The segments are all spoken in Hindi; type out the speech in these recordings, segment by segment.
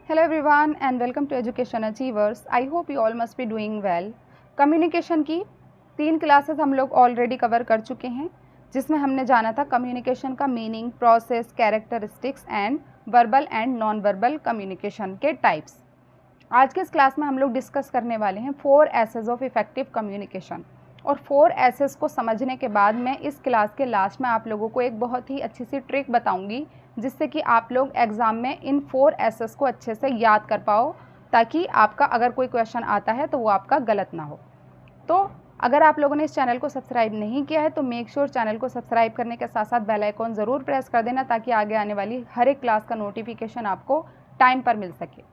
Hello everyone and welcome to Education Achievers. I hope you all must be doing well. Communication की 3 क्लासेस हम लोग ऑलरेडी कवर कर चुके हैं, जिसमें हमने जाना था कम्युनिकेशन का meaning, process, characteristics and verbal and non verbal communication के टाइप्स। आज के इस क्लास में हम लोग डिस्कस करने वाले हैं 4 एसेस ऑफ इफेक्टिव कम्युनिकेशन। और 4 एसेस को समझने के बाद मैं इस क्लास के लास्ट में आप लोगों को एक बहुत ही अच्छी सी ट्रिक बताऊंगी, जिससे कि आप लोग एग्ज़ाम में इन 4 एसेस को अच्छे से याद कर पाओ, ताकि आपका अगर कोई क्वेश्चन आता है तो वो आपका गलत ना हो। तो अगर आप लोगों ने इस चैनल को सब्सक्राइब नहीं किया है तो मेक श्योर चैनल को सब्सक्राइब करने के साथ साथ बेल आइकॉन ज़रूर प्रेस कर देना, ताकि आगे आने वाली हर एक क्लास का नोटिफिकेशन आपको टाइम पर मिल सके।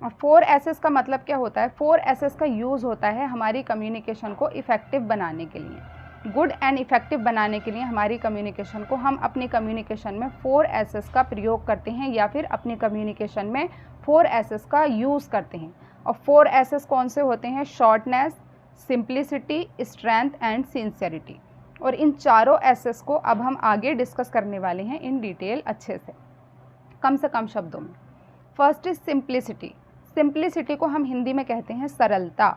और 4 एसेस का मतलब क्या होता है? 4 एसेस का यूज़ होता है हमारी कम्युनिकेशन को इफ़ेक्टिव बनाने के लिए। गुड एंड इफ़ेक्टिव बनाने के लिए हमारी कम्युनिकेशन को हम अपनी कम्युनिकेशन में 4 एसेस का प्रयोग करते हैं, या फिर अपनी कम्युनिकेशन में 4 एसेस का यूज़ करते हैं। और 4 एसेस कौन से होते हैं? Shortness, simplicity, strength and sincerity. और इन चारों एसेस को अब हम आगे डिस्कस करने वाले हैं इन डिटेल, अच्छे से कम शब्दों में। First is simplicity. सिंप्लिसिटी को हम हिंदी में कहते हैं सरलता।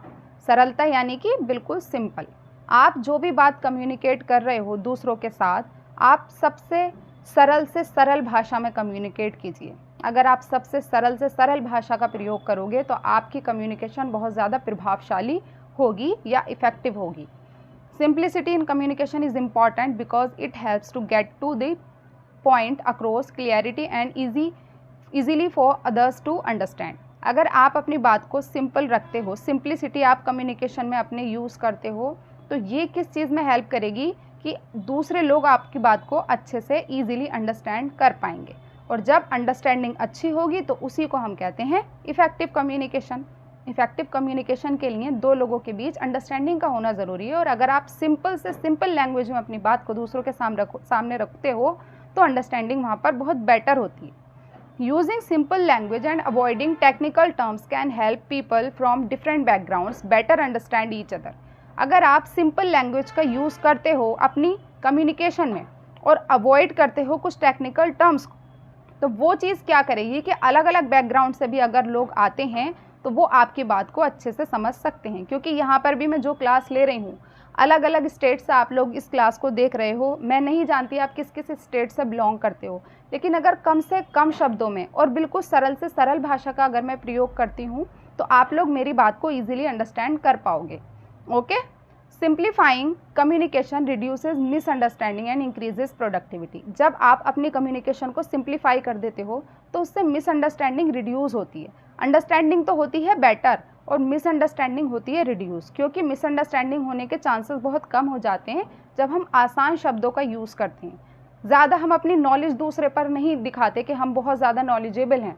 सरलता यानी कि बिल्कुल सिंपल। आप जो भी बात कम्युनिकेट कर रहे हो दूसरों के साथ, आप सबसे सरल से सरल भाषा में कम्युनिकेट कीजिए। अगर आप सबसे सरल से सरल भाषा का प्रयोग करोगे तो आपकी कम्युनिकेशन बहुत ज़्यादा प्रभावशाली होगी या इफ़ेक्टिव होगी। Simplicity in communication is important because it helps to get to the point across clarity and easily for others to understand. अगर आप अपनी बात को सिंपल रखते हो, सिंप्लिसिटी आप कम्युनिकेशन में अपने यूज़ करते हो, तो ये किस चीज़ में हेल्प करेगी कि दूसरे लोग आपकी बात को अच्छे से ईजिली अंडरस्टैंड कर पाएंगे। और जब अंडरस्टैंडिंग अच्छी होगी तो उसी को हम कहते हैं इफ़ेक्टिव कम्युनिकेशन। इफ़ेक्टिव कम्युनिकेशन के लिए 2 लोगों के बीच अंडरस्टैंडिंग का होना ज़रूरी है। और अगर आप सिंपल से सिंपल लैंग्वेज में अपनी बात को दूसरों के सामने रखते हो तो अंडरस्टैंडिंग वहाँ पर बहुत बेटर होती है। Using simple language and avoiding technical terms can help people from different backgrounds better understand each other. अगर आप सिंपल लैंग्वेज का यूज़ करते हो अपनी कम्युनिकेशन में और अवॉइड करते हो कुछ टेक्निकल टर्म्स, तो वो चीज़ क्या करेगी कि अलग अलग बैकग्राउंड से भी अगर लोग आते हैं तो वो आपकी बात को अच्छे से समझ सकते हैं। क्योंकि यहाँ पर भी मैं जो क्लास ले रही हूँ, अलग अलग स्टेट से आप लोग इस क्लास को देख रहे हो। मैं नहीं जानती आप किस किस स्टेट से बिलोंग करते हो, लेकिन अगर कम से कम शब्दों में और बिल्कुल सरल से सरल भाषा का अगर मैं प्रयोग करती हूँ तो आप लोग मेरी बात को ईजिली अंडरस्टैंड कर पाओगे। Okay. Simplifying communication reduces misunderstanding and increases productivity. जब आप अपनी कम्युनिकेशन को सिंप्लीफाई कर देते हो तो उससे मिसअंडरस्टैंडिंग रिड्यूस होती है। अंडरस्टैंडिंग तो होती है बेटर और मिसअंडरस्टैंडिंग होती है रिड्यूस, क्योंकि मिसअंडरस्टैंडिंग होने के चांसेस बहुत कम हो जाते हैं जब हम आसान शब्दों का यूज़ करते हैं। ज़्यादा हम अपनी नॉलेज दूसरे पर नहीं दिखाते कि हम बहुत ज़्यादा नॉलेजेबल हैं।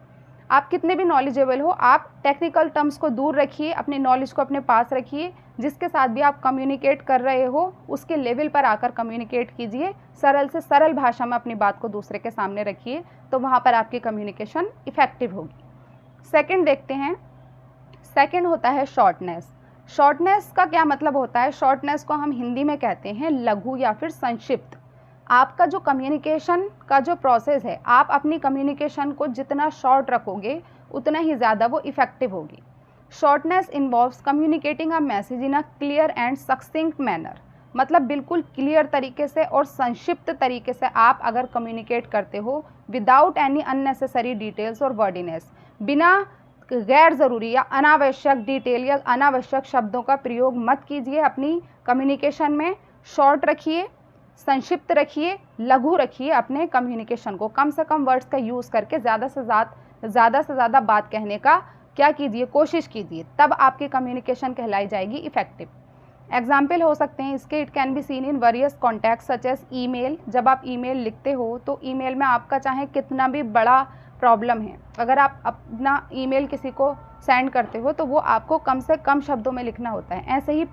आप कितने भी नॉलेजेबल हो, आप टेक्निकल टर्म्स को दूर रखिए, अपनी नॉलेज को अपने पास रखिए। जिसके साथ भी आप कम्युनिकेट कर रहे हो उसके लेवल पर आकर कम्युनिकेट कीजिए। सरल से सरल भाषा में अपनी बात को दूसरे के सामने रखिए, तो वहाँ पर आपकी कम्युनिकेशन इफ़ेक्टिव होगी। सेकंड देखते हैं। सेकंड होता है शॉर्टनेस। शॉर्टनेस का क्या मतलब होता है? शॉर्टनेस को हम हिंदी में कहते हैं लघु या फिर संक्षिप्त। आपका जो कम्युनिकेशन का जो प्रोसेस है, आप अपनी कम्युनिकेशन को जितना शॉर्ट रखोगे उतना ही ज़्यादा वो इफ़ेक्टिव होगी। Shortness involves communicating a message in a clear and succinct manner. मतलब बिल्कुल क्लियर तरीके से और संक्षिप्त तरीके से आप अगर कम्युनिकेट करते हो विदाउट एनी अननेसेसरी डिटेल्स और वर्डीनेस, बिना गैर ज़रूरी या अनावश्यक डिटेल या अनावश्यक शब्दों का प्रयोग मत कीजिए। अपनी कम्युनिकेशन में शॉर्ट रखिए, संक्षिप्त रखिए, लघु रखिए अपने कम्युनिकेशन को। कम से कम वर्ड्स का यूज़ करके ज़्यादा से ज़्यादा बात कहने का क्या कीजिए, कोशिश कीजिए, तब आपकी कम्युनिकेशन कहलाई जाएगी इफ़ेक्टिव। एग्जाम्पल हो सकते हैं इसके। It can be seen in various context such as email. जब आप ईमेल लिखते हो तो ईमेल में आपका चाहे कितना भी बड़ा प्रॉब्लम है, अगर आप अपना ईमेल किसी को सेंड करते हो तो वो आपको कम से कम शब्दों में लिखना होता है। ऐसे ही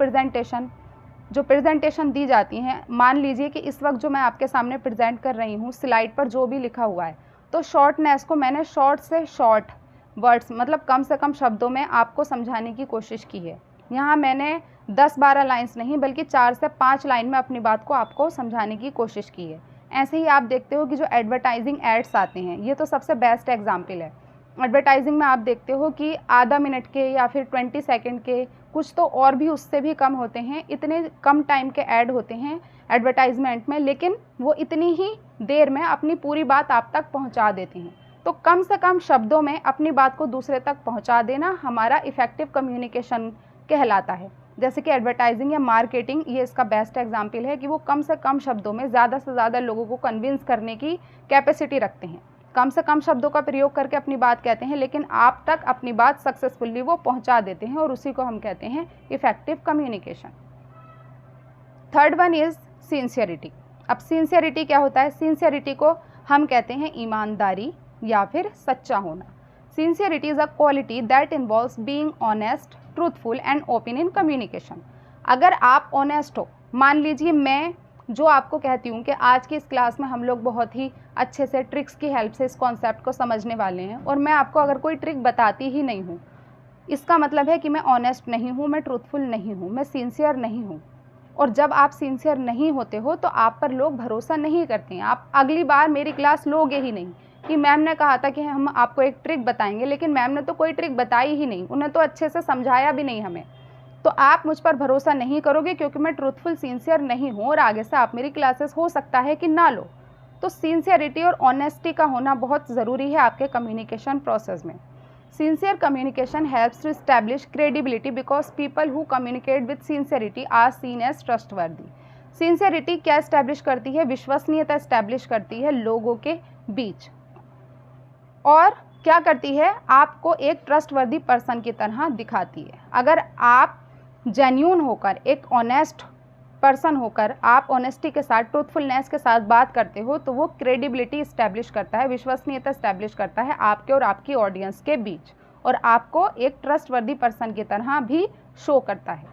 प्रेजेंटेशन दी जाती हैं, मान लीजिए कि इस वक्त जो मैं आपके सामने प्रेजेंट कर रही हूँ, स्लाइड पर जो भी लिखा हुआ है, तो शॉर्टनेस को मैंने शॉर्ट से शॉर्ट वर्ड्स मतलब कम से कम शब्दों में आपको समझाने की कोशिश की है। यहाँ मैंने 10-12 लाइन्स नहीं बल्कि 4 से 5 लाइन में अपनी बात को आपको समझाने की कोशिश की है। ऐसे ही आप देखते हो कि जो एडवर्टाइजिंग एड्स आते हैं, ये तो सबसे बेस्ट एग्जाम्पल है। एडवर्टाइजिंग में आप देखते हो कि आधा मिनट के या फिर 20 सेकंड के, कुछ तो और भी उससे भी कम होते हैं, इतने कम टाइम के ऐड होते हैं एडवर्टाइजमेंट में, लेकिन वो इतनी ही देर में अपनी पूरी बात आप तक पहुंचा देते हैं। तो कम से कम शब्दों में अपनी बात को दूसरे तक पहुंचा देना हमारा इफ़ेक्टिव कम्युनिकेशन कहलाता है। जैसे कि एडवर्टाइजिंग या मार्केटिंग, ये इसका बेस्ट एग्जाम्पल है कि वो कम से कम शब्दों में ज़्यादा से ज़्यादा लोगों को कन्विंस करने की कैपेसिटी रखते हैं। कम से कम शब्दों का प्रयोग करके अपनी बात कहते हैं, लेकिन आप तक अपनी बात सक्सेसफुली वो पहुंचा देते हैं, और उसी को हम कहते हैं effective communication. Third one is sincerity. अब सिंसियरिटी क्या होता है? सिंसियरिटी को हम कहते हैं ईमानदारी या फिर सच्चा होना। Sincerity is a quality that involves being honest, truthful and open in communication. अगर आप ऑनेस्ट हो, मान लीजिए मैं जो आपको कहती हूँ कि आज की इस क्लास में हम लोग बहुत ही अच्छे से ट्रिक्स की हेल्प से इस कॉन्सेप्ट को समझने वाले हैं, और मैं आपको अगर कोई ट्रिक बताती ही नहीं हूँ, इसका मतलब है कि मैं ऑनेस्ट नहीं हूँ, मैं ट्रूथफुल नहीं हूँ, मैं सिंसियर नहीं हूँ। और जब आप सिंसियर नहीं होते हो तो आप पर लोग भरोसा नहीं करते हैं। आप अगली बार मेरी क्लास लोगे ही नहीं कि मैम ने कहा था कि हम आपको एक ट्रिक बताएंगे, लेकिन मैम ने तो कोई ट्रिक बताई ही नहीं, उन्हें तो अच्छे से समझाया भी नहीं हमें। तो आप मुझ पर भरोसा नहीं करोगे क्योंकि मैं ट्रूथफुल सिंसियर नहीं हूँ, और आगे से आप मेरी क्लासेस हो सकता है कि ना लो। तो सिंसियरिटी और ऑनेस्टी का होना बहुत ज़रूरी है आपके कम्युनिकेशन प्रोसेस में। Sincere communication helps to establish credibility because people who communicate with sincerity are seen as trustworthy. Sincerity क्या एस्टैब्लिश करती है? विश्वसनीयता एस्टैब्लिश करती है लोगों के बीच, और क्या करती है? आपको एक ट्रस्टवर्दी पर्सन की तरह दिखाती है। अगर आप जेन्यून होकर, एक ऑनेस्ट पर्सन होकर, आप ऑनेस्टी के साथ, ट्रूथफुलनेस के साथ बात करते हो, तो वो क्रेडिबिलिटी इस्टेब्लिश करता है, विश्वसनीयता इस्टेब्लिश करता है आपके और आपकी ऑडियंस के बीच, और आपको एक ट्रस्टवर्दी पर्सन की तरह भी शो करता है।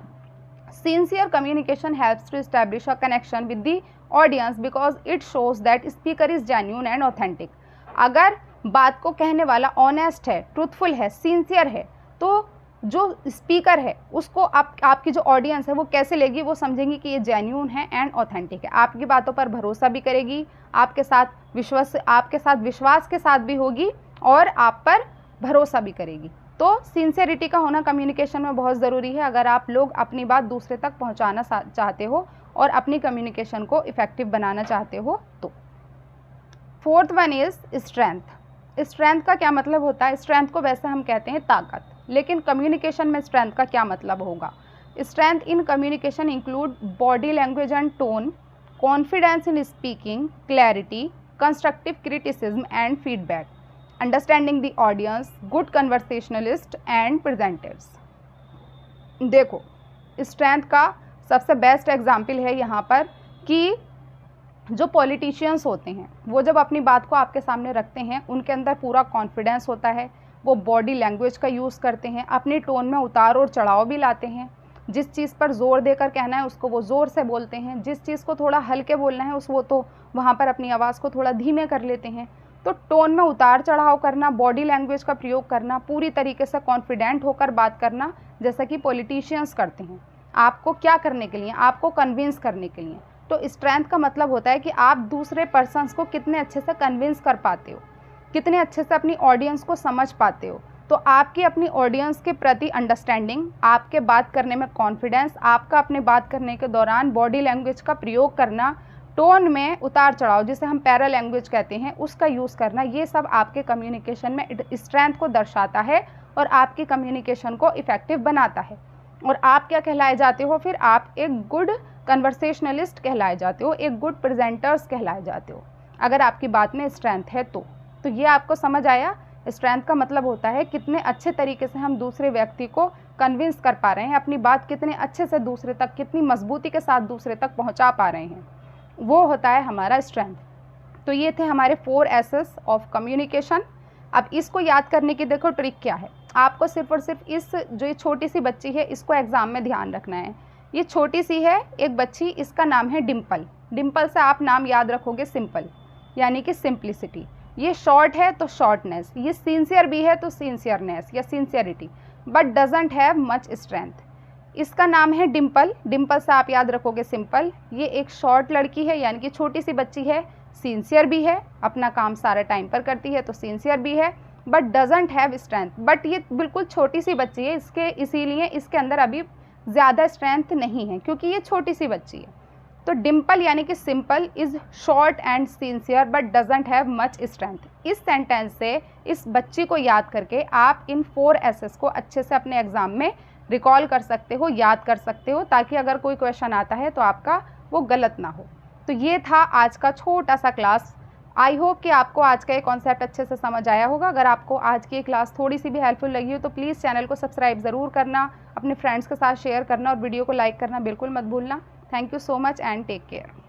Sincere communication helps to establish a connection with the audience because it shows that speaker is genuine and authentic. अगर बात को कहने वाला ऑनेस्ट है, ट्रूथफुल है, सिंसियर है, तो जो स्पीकर है उसको आपकी जो ऑडियंस है वो कैसे लेगी? वो समझेंगी कि ये जेन्यून है एंड ऑथेंटिक है, आपकी बातों पर भरोसा भी करेगी, आपके साथ विश्वास के साथ भी होगी, और आप पर भरोसा भी करेगी। तो सिंसियरिटी का होना कम्युनिकेशन में बहुत ज़रूरी है अगर आप लोग अपनी बात दूसरे तक पहुंचाना चाहते हो और अपनी कम्युनिकेशन को इफ़ेक्टिव बनाना चाहते हो तो। Fourth one is strength. Strength का क्या मतलब होता है? स्ट्रेंथ को वैसे हम कहते हैं ताकत, लेकिन कम्युनिकेशन में स्ट्रेंथ का क्या मतलब होगा? Strength in communication include body language and tone, confidence in speaking, clarity, constructive criticism and feedback, understanding the audience, good conversationalist and presenters. देखो, स्ट्रेंथ का सबसे बेस्ट एग्जाम्पल है यहाँ पर कि जो पॉलिटिशियंस होते हैं वो जब अपनी बात को आपके सामने रखते हैं, उनके अंदर पूरा कॉन्फिडेंस होता है, वो बॉडी लैंग्वेज का यूज़ करते हैं, अपनी टोन में उतार और चढ़ाव भी लाते हैं, जिस चीज़ पर ज़ोर देकर कहना है उसको वो ज़ोर से बोलते हैं, जिस चीज़ को थोड़ा हल्के बोलना है वो तो वहाँ पर अपनी आवाज़ को थोड़ा धीमे कर लेते हैं। तो टोन में उतार चढ़ाव करना, बॉडी लैंग्वेज का प्रयोग करना, पूरी तरीके से कॉन्फिडेंट होकर बात करना, जैसा कि पॉलिटिशियंस करते हैं, आपको क्या करने के लिए? आपको कन्विंस करने के लिए। तो स्ट्रेंथ का मतलब होता है कि आप दूसरे पर्सन्स को कितने अच्छे से कन्विंस कर पाते हो, कितने अच्छे से अपनी ऑडियंस को समझ पाते हो। तो आपकी अपनी ऑडियंस के प्रति अंडरस्टैंडिंग, आपके बात करने में कॉन्फिडेंस, आपका अपने बात करने के दौरान बॉडी लैंग्वेज का प्रयोग करना, टोन में उतार चढ़ाव जिसे हम पैरा लैंग्वेज कहते हैं उसका यूज़ करना, ये सब आपके कम्युनिकेशन में स्ट्रेंथ को दर्शाता है और आपकी कम्युनिकेशन को इफ़ेक्टिव बनाता है। और आप क्या कहलाए जाते हो फिर? आप एक गुड कन्वर्सेशनलिस्ट कहलाए जाते हो, एक गुड प्रेजेंटर्स कहलाए जाते हो, अगर आपकी बात में स्ट्रेंथ है तो ये आपको समझ आया? स्ट्रेंथ का मतलब होता है कितने अच्छे तरीके से हम दूसरे व्यक्ति को कन्विंस कर पा रहे हैं, अपनी बात कितने अच्छे से दूसरे तक, कितनी मजबूती के साथ दूसरे तक पहुंचा पा रहे हैं, वो होता है हमारा स्ट्रेंथ। तो ये थे हमारे 4 एसेस ऑफ कम्युनिकेशन। अब इसको याद करने की देखो ट्रिक क्या है। आपको सिर्फ और सिर्फ इस जो ये छोटी सी बच्ची है इसको एग्ज़ाम में ध्यान रखना है। ये छोटी सी है एक बच्ची, इसका नाम है डिम्पल। डिम्पल से आप नाम याद रखोगे सिंपल, यानी कि सिंप्लिसिटी। ये शॉर्ट है तो शॉर्टनेस, ये सिंसियर भी है तो सिंसियरनेस या sincerity, but doesn't have much strength. इसका नाम है डिम्पल। डिम्पल से आप याद रखोगे सिंपल। ये एक शॉर्ट लड़की है यानी कि छोटी सी बच्ची है, सिंसियर भी है, अपना काम सारा टाइम पर करती है तो सिंसियर भी है, but doesn't have strength, but ये बिल्कुल छोटी सी बच्ची है, इसीलिए इसके अंदर अभी ज़्यादा स्ट्रेंथ नहीं है क्योंकि ये छोटी सी बच्ची है। तो डिम्पल यानी कि simple is short and sincere but doesn't have much strength. इस सेंटेंस से इस बच्ची को याद करके आप इन 4 एसेस को अच्छे से अपने एग्ज़ाम में रिकॉल कर सकते हो, याद कर सकते हो, ताकि अगर कोई क्वेश्चन आता है तो आपका वो गलत ना हो। तो ये था आज का छोटा सा क्लास। आई होप कि आपको आज का ये कॉन्सेप्ट अच्छे से समझ आया होगा। अगर आपको आज की क्लास थोड़ी सी भी हेल्पफुल लगी हो तो प्लीज़ चैनल को सब्सक्राइब ज़रूर करना, अपने फ्रेंड्स के साथ शेयर करना और वीडियो को लाइक करना बिल्कुल मत भूलना। Thank you so much and take care.